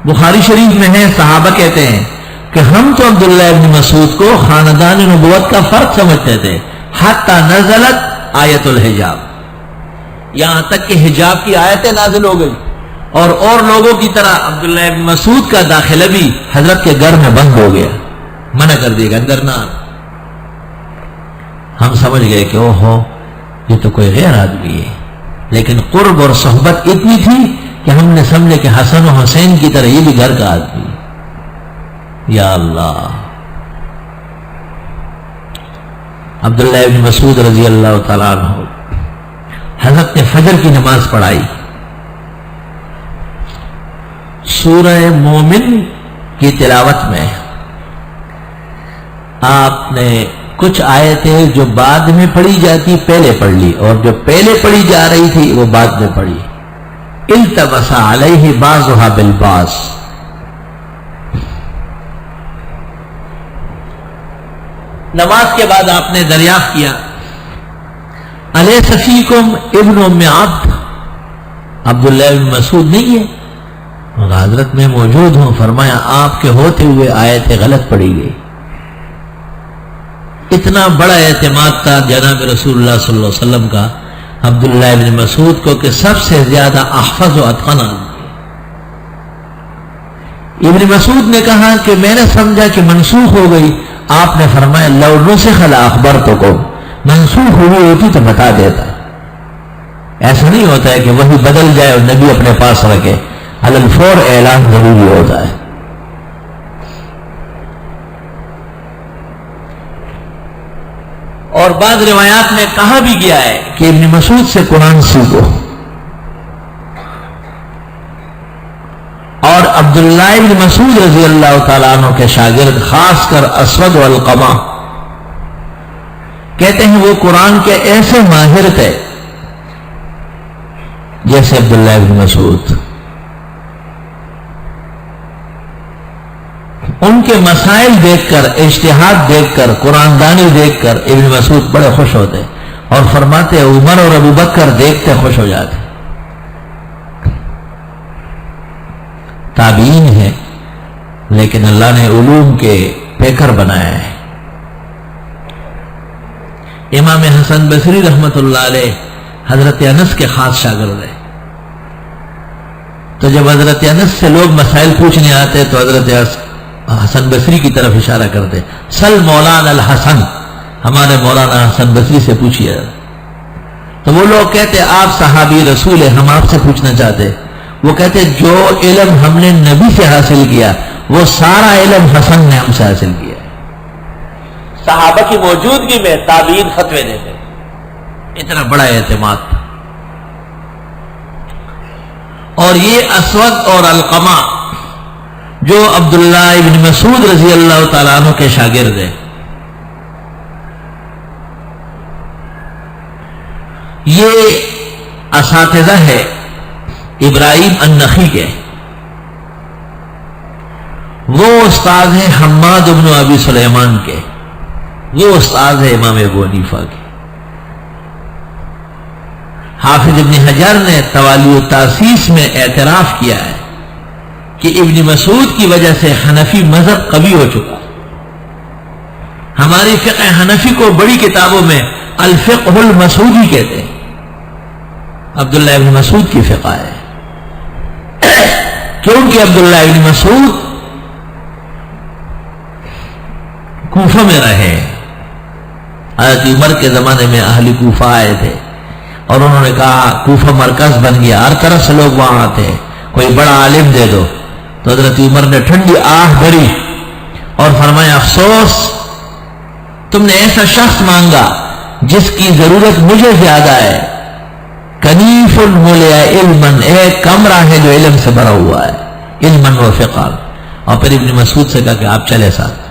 بخاری شریف میں ہے، صحابہ کہتے ہیں کہ ہم تو عبداللہ ابن مسعود کو خاندان نبوت کا فرد سمجھتے تھے، حتی نزلت آیت الحجاب، یہاں تک کہ حجاب کی آیتیں نازل ہو گئی، اور لوگوں کی طرح عبداللہ ابن مسعود کا داخلہ بھی حضرت کے گھر میں بند ہو گیا، منع کر دیا گا اندر نہ آنا۔ ہم سمجھ گئے کہ اوہو یہ تو کوئی غیر آدمی ہے، لیکن قرب اور صحبت اتنی تھی کہ ہم نے سمجھے کہ حسن و حسین کی طرح یہ بھی گھر کا آدمی ہے۔ یا اللہ، عبداللہ ابن مسعود رضی اللہ تعالیٰ عنہ، حضرت نے فجر کی نماز پڑھائی، سورہ مومن کی تلاوت میں آپ نے کچھ آیتیں جو بعد میں پڑھی جاتی پہلے پڑھ لی، اور جو پہلے پڑھی جا رہی تھی وہ بعد میں پڑھی۔ التبس علیہ بعضھا بالبعض، نماز کے بعد آپ نے دریافت کیا، الیس فیکم ابن ام عبد، عبداللہ بن مسعود نہیں ہے؟ حضرت میں موجود ہوں۔ فرمایا آپ کے ہوتے ہوئے آیت غلط پڑھی گئی۔ اتنا بڑا اعتماد تھا جناب رسول اللہ صلی اللہ علیہ وسلم کا عبداللہ بن مسعود کو کہ سب سے زیادہ احفظ و اتقن آدمی۔ ابن مسعود نے کہا کہ میں نے سمجھا کہ منسوخ ہو گئی، آپ نے فرمایا لو نسخ لاخبرتکم، منسوخ ہوئی ہوتی تو بتا دیتا۔ ایسا نہیں ہوتا ہے کہ وہی بدل جائے اور نبی اپنے پاس رکھے، علی الفور اعلان ضروری ہوتا ہے۔ اور بعض روایات میں کہا بھی گیا ہے کہ ابن مسعود سے قرآن سیکھو، اور عبداللہ ابن مسعود رضی اللہ تعالیٰ عنہ کے شاگرد خاص کر اسود و علقمہ کہتے ہیں وہ قرآن کے ایسے ماہر تھے جیسے عبداللہ ابن مسعود۔ ان کے مسائل دیکھ کر، اجتہاد دیکھ کر، قرآن دانی دیکھ کر ابن مسعود بڑے خوش ہوتے، اور فرماتے عمر اور ابو بکر دیکھتے خوش ہو جاتے۔ تابعین ہے لیکن اللہ نے علوم کے پیکر بنایا ہے۔ امام حسن بصری رحمت اللہ علیہ حضرت انس کے خاص شاگرد ہے، تو جب حضرت انس سے لوگ مسائل پوچھنے آتے تو حضرت حسن بصری کی طرف اشارہ کرتے، سل مولانا الحسن، ہمارے مولانا حسن بصری سے پوچھئے۔ تو وہ لوگ کہتے آپ صحابی رسول ہیں، ہم آپ سے پوچھنا چاہتے۔ وہ کہتے جو علم ہم نے نبی سے حاصل کیا وہ سارا علم حسن نے ہم سے حاصل کیا۔ صحابہ کی موجودگی میں تابعین فتوے دیتے، اتنا بڑا اعتماد تھا۔ اور یہ اسود اور علقمہ جو عبداللہ ابن مسعود رضی اللہ تعالیٰ عنہ کے شاگرد ہیں، یہ اساتذہ ہے ابراہیم النخعی کے، وہ استاد ہیں حماد بن ابی سلیمان کے، وہ استاد ہے امام ابو حنیفہ کے۔ حافظ ابن حجر نے توالی التاسیس میں اعتراف کیا ہے کہ ابن مسعود کی وجہ سے حنفی مذہب قوی ہو چکا۔ ہماری فقہ حنفی کو بڑی کتابوں میں الفقہ المسعودی کہتے ہیں، عبداللہ ابن مسعود کی فقہ ہے، کیونکہ عبداللہ ابن مسعود کوفہ میں رہے۔ حضرت عمر کے زمانے میں اہل کوفہ آئے تھے اور انہوں نے کہا کوفہ مرکز بن گیا، ہر طرف سے لوگ وہاں آتے ہیں، کوئی بڑا عالم دے دو۔ تو حضرت عمر نے ٹھنڈی آہ بھری اور فرمایا افسوس تم نے ایسا شخص مانگا جس کی ضرورت مجھے زیادہ ہے، کنیف ملئ علما، ایک کمرہ ہے جو علم سے بھرا ہوا ہے، علما و فقہ۔ اور پھر ابن مسعود سے کہا کہ آپ چلے ساتھ۔